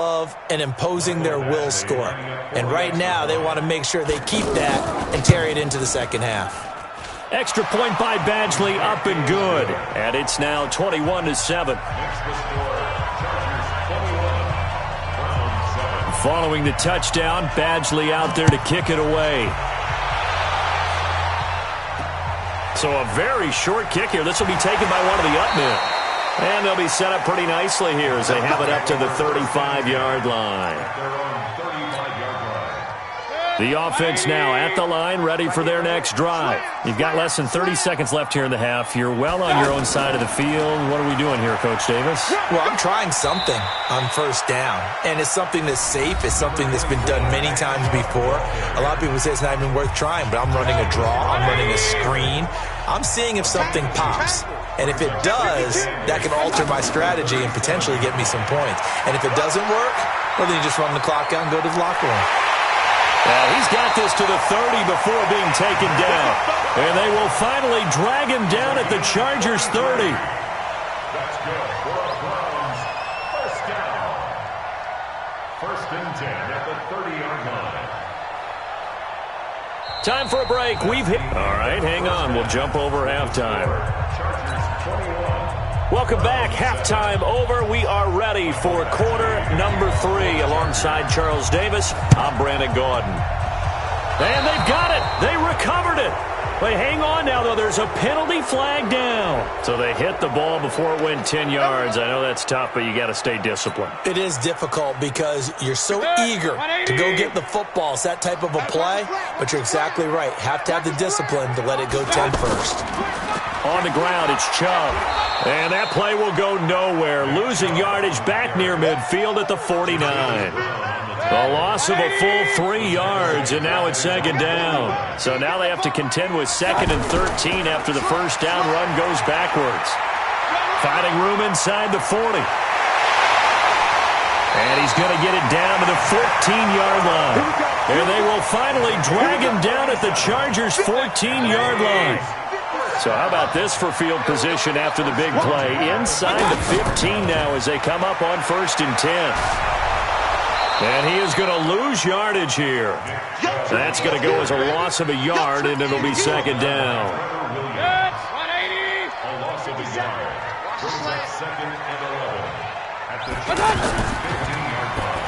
of an imposing their will score. And right now, they want to make sure they keep that and carry it into the second half. Extra point by Badgley, up and good. And it's now 21-7. Following the touchdown, Badgley out there to kick it away. So a very short kick here. This will be taken by one of the up men. And they'll be set up pretty nicely here as they have it up to the 35-yard line. The offense now at the line, ready for their next drive. You've got less than 30 seconds left here in the half. You're well on your own side of the field. What are we doing here, Coach Davis? Well, I'm trying something on first down, and it's something that's safe. It's something that's been done many times before. A lot of people say it's not even worth trying, but I'm running a draw. I'm running a screen. I'm seeing if something pops. And if it does, that can alter my strategy and potentially get me some points. And if it doesn't work, well, then you just run the clock out and go to the locker room. He's got this to the 30 before being taken down. And they will finally drag him down at the Chargers' 30. That's good for a Browns first down. First and 10 at the 30-yard line. Time for a break. We've hit. All right, hang on. We'll jump over halftime. Welcome back. Halftime over. We are ready for quarter number 3 alongside Charles Davis. I'm Brandon Gaudin. And they've got it. They recovered it. But hang on now, though. There's a penalty flag down. So they hit the ball before it went 10 yards. I know that's tough, but you got to stay disciplined. It is difficult because you're so eager to go get the football. It's that type of a play, but you're exactly right. Have to have the discipline to let it go 10 first. On the ground, it's Chubb. And that play will go nowhere. Losing yardage back near midfield at the 49. A loss of a full 3 yards, and now it's second down. So now they have to contend with second and 13 after the first down run goes backwards. Finding room inside the 40. And he's going to get it down to the 14-yard line. And they will finally drag him down at the Chargers' 14-yard line. So how about this for field position after the big play? Inside the 15 now as they come up on first and 10. And he is going to lose yardage here. That's going to go as a loss of a yard, and it'll be second down. A loss of a yard. Brings up second and 11 at the 15-yard line.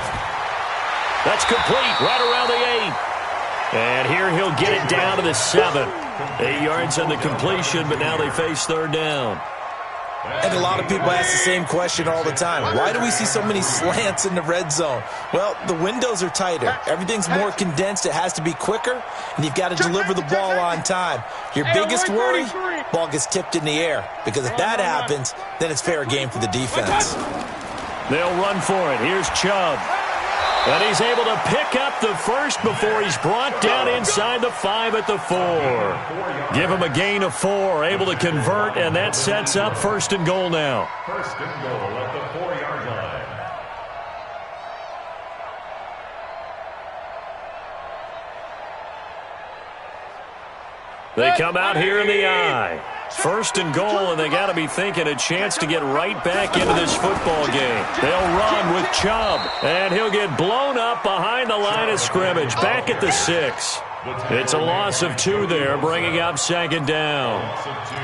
That's complete right around the 8. And here he'll get it down to the 7. 8 yards on the completion, but now they face third down. And a lot of people ask the same question all the time. Why do we see so many slants in the red zone? Well, the windows are tighter. Everything's more condensed. It has to be quicker, and you've got to deliver the ball on time. Your biggest worry, ball gets tipped in the air. Because if that happens, then it's fair game for the defense. They'll run for it. Here's Chubb. And he's able to pick up the first before he's brought down inside the 5 at the 4. Give him a gain of 4, able to convert, and that sets up first and goal now. First and goal at the 4-yard line. They come out here in the eye. First and goal, and they got to be thinking a chance to get right back into this football game. They'll run with Chubb, and he'll get blown up behind the line of scrimmage, back at the 6. It's a loss of 2 there, bringing up second down.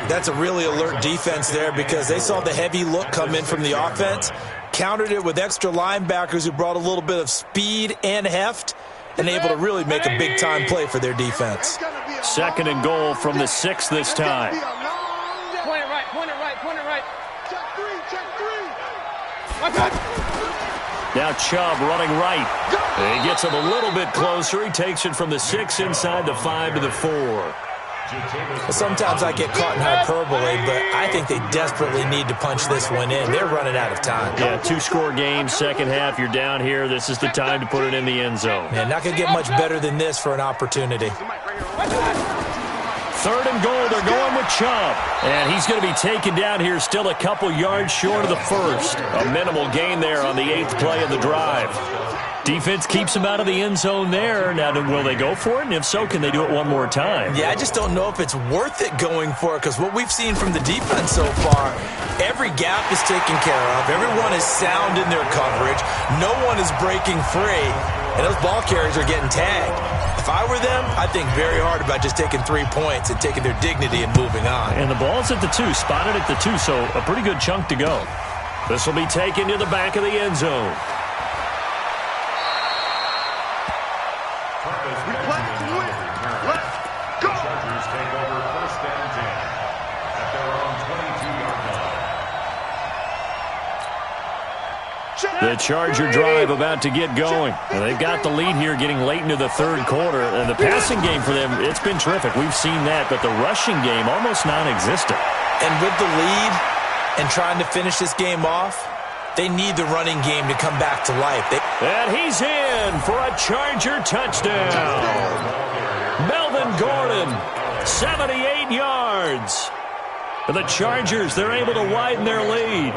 That's a really alert defense there because they saw the heavy look come in from the offense, countered it with extra linebackers who brought a little bit of speed and heft, and able to really make a big-time play for their defense. Second and goal from the 6 this time. Point it right. Check three. Now Chubb running right. He gets him a little bit closer. He takes it from the 6 inside the 5 to the 4. Sometimes I get caught in hyperbole, but I think they desperately need to punch this one in. They're running out of time. Yeah, 2-score game, second half. You're down here. This is the time to put it in the end zone. Man, not going to get much better than this for an opportunity. Third and goal, they're going with Chubb. And he's going to be taken down here still a couple yards short of the first. A minimal gain there on the 8th play of the drive. Defense keeps them out of the end zone there. Now, will they go for it? And if so, can they do it one more time? Yeah, I just don't know if it's worth it going for it, because what we've seen from the defense so far, every gap is taken care of. Everyone is sound in their coverage. No one is breaking free, and those ball carriers are getting tagged. If I were them, I'd think very hard about just taking 3 points and taking their dignity and moving on. And the ball's at the 2, spotted at the 2, so a pretty good chunk to go. This will be taken to the back of the end zone. We play to win. Let's go. The Chargers take over first and 10 at their own 22-yard line. The Charger drive about to get going. And they've got the lead here getting late into the third quarter. And the passing game for them, it's been terrific. We've seen that, but the rushing game almost non-existent. And with the lead and trying to finish this game off, they need the running game to come back to life. And he's in for a Charger touchdown. Melvin Gordon, 78 yards. For the Chargers, they're able to widen their lead.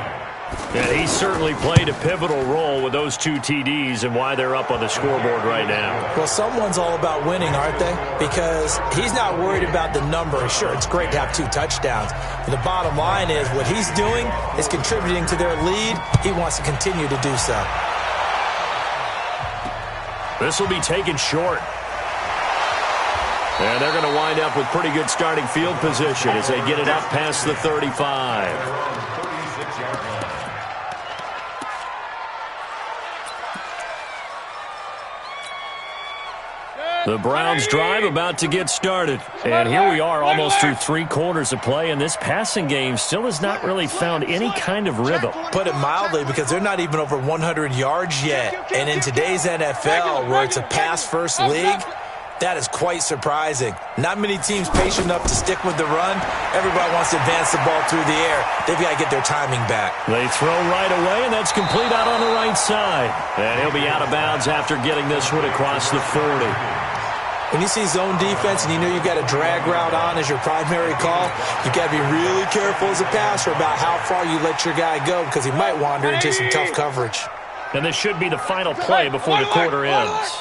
And he certainly played a pivotal role with those 2 TDs and why they're up on the scoreboard right now. Well, someone's all about winning, aren't they? Because he's not worried about the number. Sure, it's great to have 2 touchdowns. But the bottom line is what he's doing is contributing to their lead. He wants to continue to do so. This will be taken short. And they're going to wind up with pretty good starting field position as they get it up past the 35. The Browns drive about to get started. And here we are almost through 3 quarters of play, and this passing game still has not really found any kind of rhythm. Put it mildly, because they're not even over 100 yards yet. And in today's NFL, where it's a pass-first league, that is quite surprising. Not many teams patient enough to stick with the run. Everybody wants to advance the ball through the air. They've got to get their timing back. They throw right away, and that's complete out on the right side. And he'll be out of bounds after getting this one across the 40. When you see zone defense and you know you've got a drag route on as your primary call, you've got to be really careful as a passer about how far you let your guy go, because he might wander into some tough coverage. And this should be the final play before the quarter ends.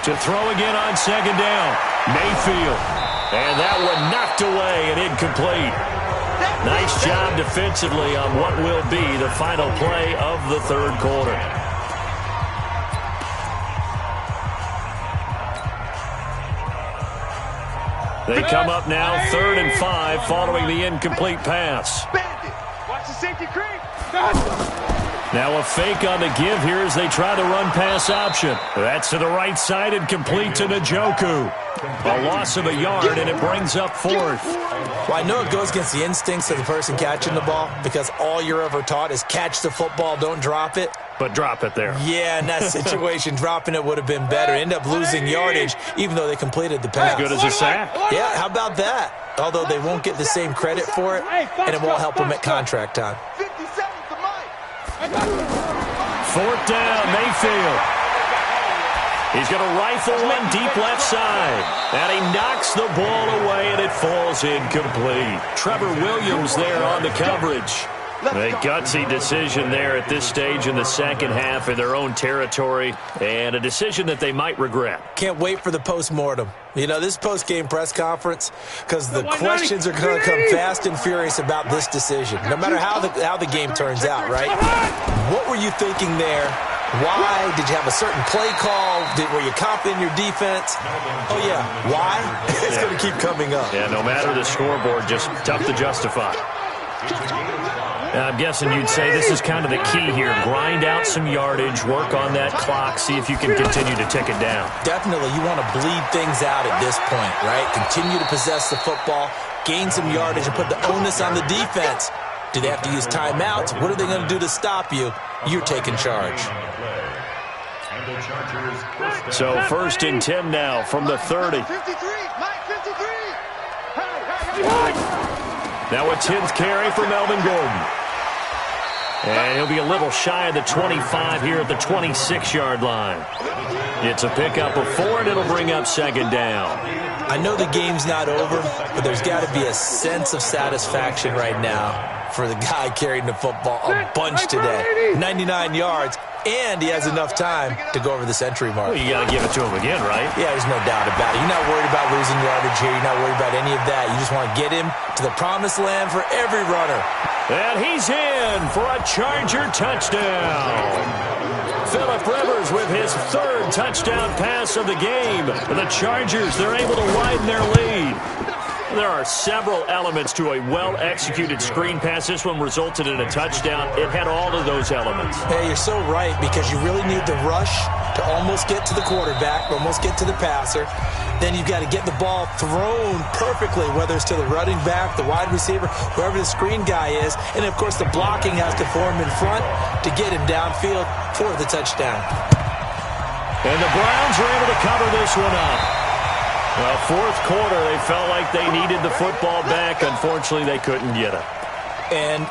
To throw again on second down, Mayfield. And that one knocked away and incomplete. Nice job defensively on what will be the final play of the third quarter. They come up now 3rd and 5 following the incomplete pass. Watch the safety creep. Now a fake on the give here as they try to run pass option. That's to the right side and complete to Njoku. A loss of a yard, and it brings up 4th. Well, I know it goes against the instincts of the person catching the ball, because all you're ever taught is catch the football, don't drop it. But drop it there. Yeah, in that situation, dropping it would have been better. End up losing yardage, even though they completed the pass. As good as a sack. Yeah, how about that? Although they won't get the same credit for it, and it won't help them at contract time. 4th down, Mayfield. He's going to rifle one deep left side. And he knocks the ball away, and it falls incomplete. Trevor Williams there on the coverage. A gutsy decision there at this stage in the second half in their own territory, and a decision that they might regret. Can't wait for the postmortem. You know, this post-game press conference, because the questions are going to come fast and furious about this decision, no matter how the game turns out, right? What were you thinking there? Why? Did you have a certain play call? Were you confident in your defense? Oh, yeah. Why? It's going to keep coming up. Yeah, no matter the scoreboard, just tough to justify. I'm guessing you'd say this is kind of the key here. Grind out some yardage, work on that clock, see if you can continue to tick it down. Definitely, you want to bleed things out at this point, right? Continue to possess the football, gain some yardage, and put the onus on the defense. Do they have to use timeouts? What are they going to do to stop you? You're taking charge. So 1st and 10 now from the 30. Now a 10th carry for Melvin Gordon. And he'll be a little shy of the 25 here at the 26-yard line. It's a pickup of 4, and it'll bring up 2nd down. I know the game's not over, but there's got to be a sense of satisfaction right now for the guy carrying the football a bunch today. 99 yards, and he has enough time to go over the century mark. Well, you got to give it to him again, right? Yeah, there's no doubt about it. You're not worried about losing yardage here. You're not worried about any of that. You just want to get him to the promised land for every runner. And he's in for a Charger touchdown. Phillip Rivers with his third touchdown pass of the game. The Chargers, they're able to widen their lead. There are several elements to a well-executed screen pass. This one resulted in a touchdown. It had all of those elements. Hey, you're so right, because you really need the rush to almost get to the quarterback, almost get to the passer. Then you've got to get the ball thrown perfectly, whether it's to the running back, the wide receiver, whoever the screen guy is. And, of course, the blocking has to form in front to get him downfield for the touchdown. And the Browns are able to cover this one up. Well, fourth quarter, they felt like they needed the football back. Unfortunately, they couldn't get it. And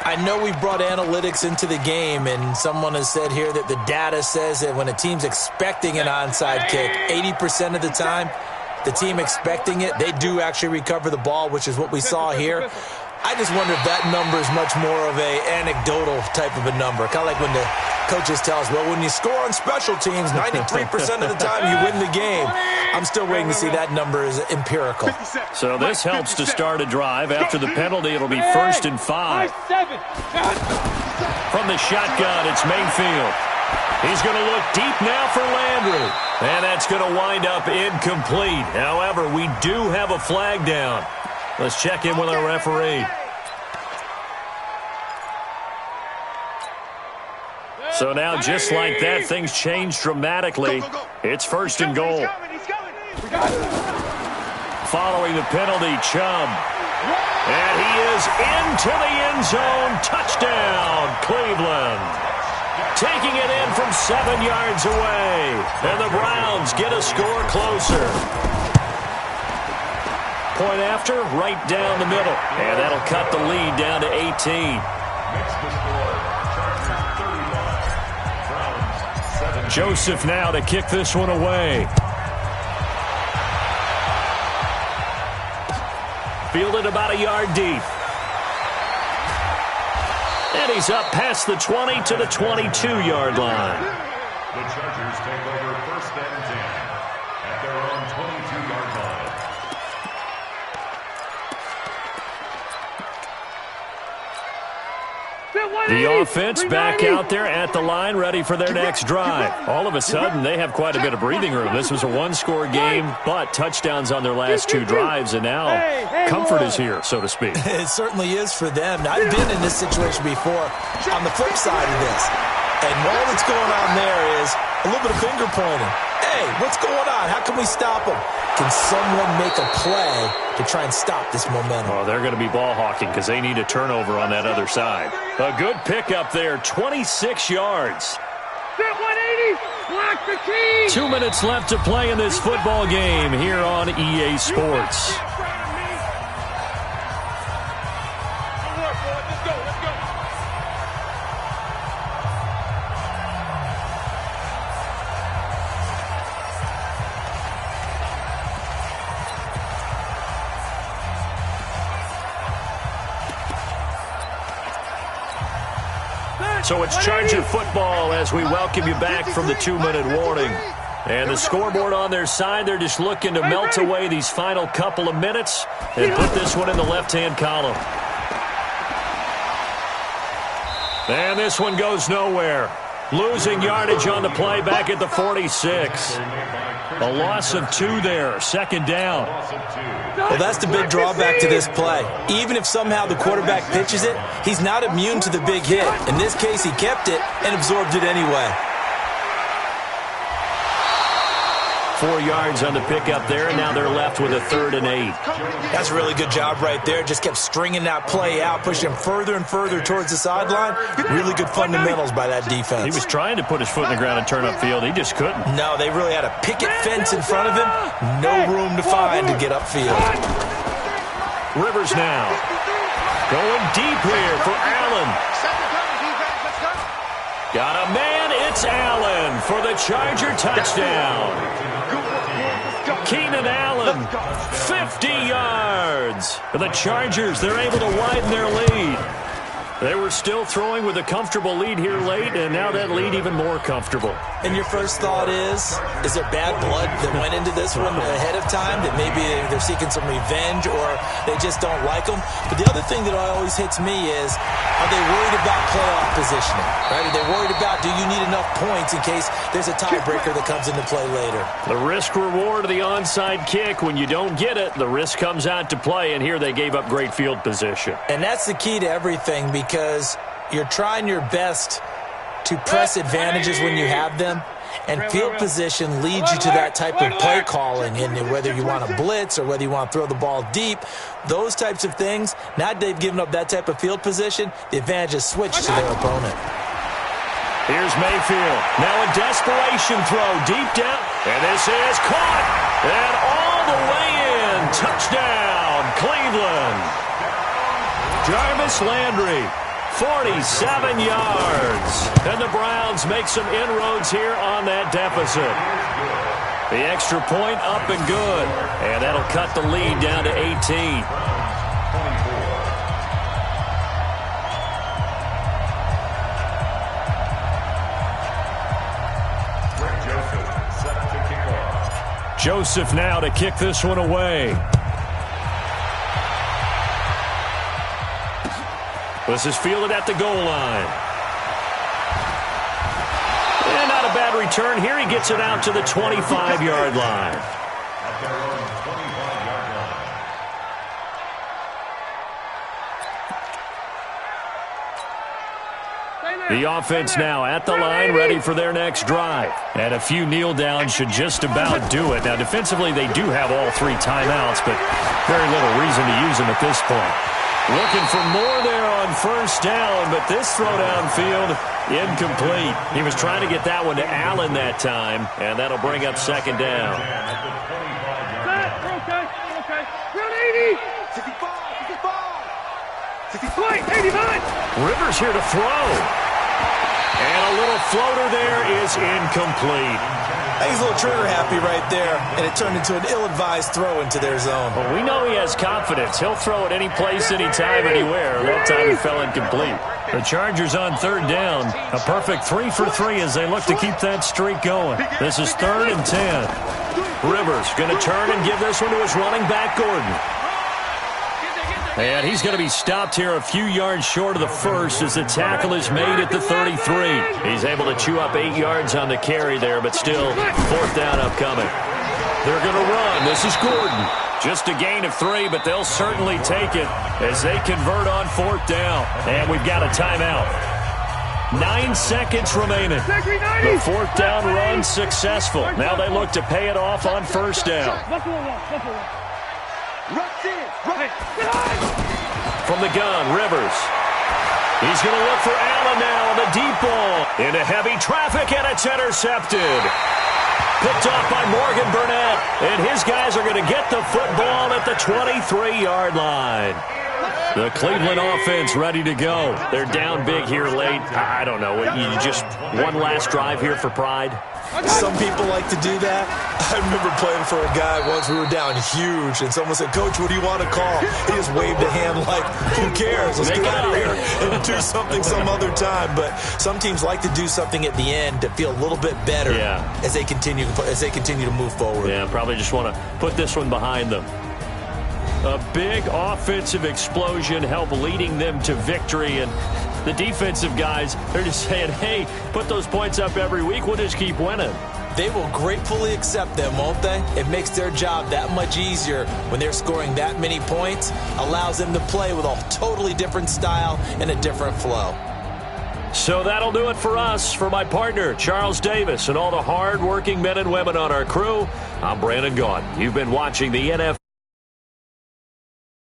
I know we brought analytics into the game, and someone has said here that the data says that when a team's expecting an onside kick, 80% of the time, the team expecting it, they do actually recover the ball, which is what we saw here. I just wonder if that number is much more of a anecdotal type of a number. Kind of like when the coaches tell us, well, when you score on special teams, 93% of the time you win the game. I'm still waiting to see that number is empirical. So this helps to start a drive. After the penalty, it'll be 1st and 5. From the shotgun, it's Mayfield. He's going to look deep now for Landry. And that's going to wind up incomplete. However, we do have a flag down. Let's check in with our referee. So now, just like that, things change dramatically. It's 1st and goal. Following the penalty, Chubb. And he is into the end zone. Touchdown, Cleveland. Taking it in from 7 yards away. And the Browns get a score closer. Point after, right down the middle. And that'll cut the lead down to 18. Makes the score. Chargers 35, Browns 7. Joseph now to kick this one away. Fielded about a yard deep. And he's up past the 20 to the 22-yard line. The Chargers take over 1st and 10 at their own 22-yard line. The offense back out there at the line, ready for their next drive. All of a sudden, they have quite a bit of breathing room. This was a one-score game, but touchdowns on their last 2 drives, and now comfort is here, so to speak. It certainly is for them. Now, I've been in this situation before on the flip side of this. And all that's going on there is a little bit of finger pointing. Hey, what's going on? How can we stop them? Can someone make a play to try and stop this momentum? Oh, they're going to be ball hawking because they need a turnover on that other side. A good pickup there, 26 yards. 180, block the key. 2 minutes left to play in this football game here on EA Sports. So it's Charger football as we welcome you back from the 2-minute warning. And the scoreboard on their side, they're just looking to melt away these final couple of minutes and put this one in the left-hand column. And this one goes nowhere. Losing yardage on the play back at the 46. A loss of 2 there, 2nd down. Well, that's the big drawback to this play. Even if somehow the quarterback pitches it, he's not immune to the big hit. In this case, he kept it and absorbed it anyway. 4 yards on the pickup there, and now they're left with a 3rd and 8. That's a really good job right there. Just kept stringing that play out, pushing him further and further towards the sideline. Really good fundamentals by that defense. He was trying to put his foot in the ground and turn upfield. He just couldn't. No, they really had a picket fence in front of him. No room to find to get upfield. Rivers now. Going deep here for Allen. Got a man. It's Allen for the Charger touchdown. Keenan Allen, 50 yards. For the Chargers, they're able to widen their lead. They were still throwing with a comfortable lead here late, and now that lead even more comfortable. And your first thought is there bad blood that went into this one ahead of time, that maybe they're seeking some revenge or they just don't like them? But the other thing that always hits me is, are they worried about playoff positioning? Right? Are they worried about, do you need enough points in case there's a tiebreaker that comes into play later? The risk-reward of the onside kick, when you don't get it, the risk comes out to play, and here they gave up great field position. And that's the key to everything, because you're trying your best to press advantages when you have them, and field position leads you to that type of play calling, and whether you want to blitz or whether you want to throw the ball deep, those types of things. Now they've given up that type of field position, the advantage is switched to their opponent. Here's Mayfield. Now a desperation throw deep down, and this is caught, and all the way in. Touchdown, Cleveland. Jarvis Landry, 47 yards. And the Browns make some inroads here on that deficit. The extra point up and good. And that'll cut the lead down to 18. Joseph now to kick this one away. This is fielded at the goal line. And not a bad return here. He gets it out to the 25-yard line. The offense now at the line, ready for their next drive. And a few kneel downs should just about do it. Now, defensively, they do have all three timeouts, but very little reason to use them at this point. Looking for more there on first down, but this throw downfield, incomplete. He was trying to get that one to Allen that time, and that'll bring up second down. Okay. Round 80. 65. 85. Rivers here to throw. And a little floater there is incomplete. I think he's a little trigger happy right there, and it turned into an ill-advised throw into their zone. Well, we know he has confidence. He'll throw it any place, anytime, anywhere. That time he fell incomplete. The Chargers on third down. A perfect 3 for 3 as they look to keep that streak going. This is 3rd and 10. Rivers going to turn and give this one to his running back, Gordon. And he's going to be stopped here a few yards short of the first as the tackle is made at the 33. He's able to chew up 8 yards on the carry there, but still 4th down upcoming. They're going to run. This is Gordon. Just a gain of 3, but they'll certainly take it as they convert on 4th down. And we've got a timeout. 9 seconds remaining. The 4th down run successful. Now they look to pay it off on first down. From the gun, Rivers. He's going to look for Allen now on the deep ball. Into heavy traffic, and it's intercepted. Picked off by Morgan Burnett. And his guys are going to get the football at the 23-yard line. The Cleveland offense ready to go. They're down big here late. I don't know. You just one last drive here for pride? Some people like to do that. I remember playing for a guy once. We were down huge, and someone said, "Coach, what do you want to call?" He just waved a hand like, "Who cares? Let's get out of here and do something some other time." But some teams like to do something at the end to feel a little bit better as they continue to move forward. Yeah, probably just want to put this one behind them. A big offensive explosion helped leading them to victory, and the defensive guys, they're just saying, hey, put those points up every week, we'll just keep winning. They will gratefully accept them, won't they? It makes their job that much easier when they're scoring that many points, allows them to play with a totally different style and a different flow. So that'll do it for us. For my partner, Charles Davis, and all the hard-working men and women on our crew, I'm Brandon Gaudin. You've been watching the NFL.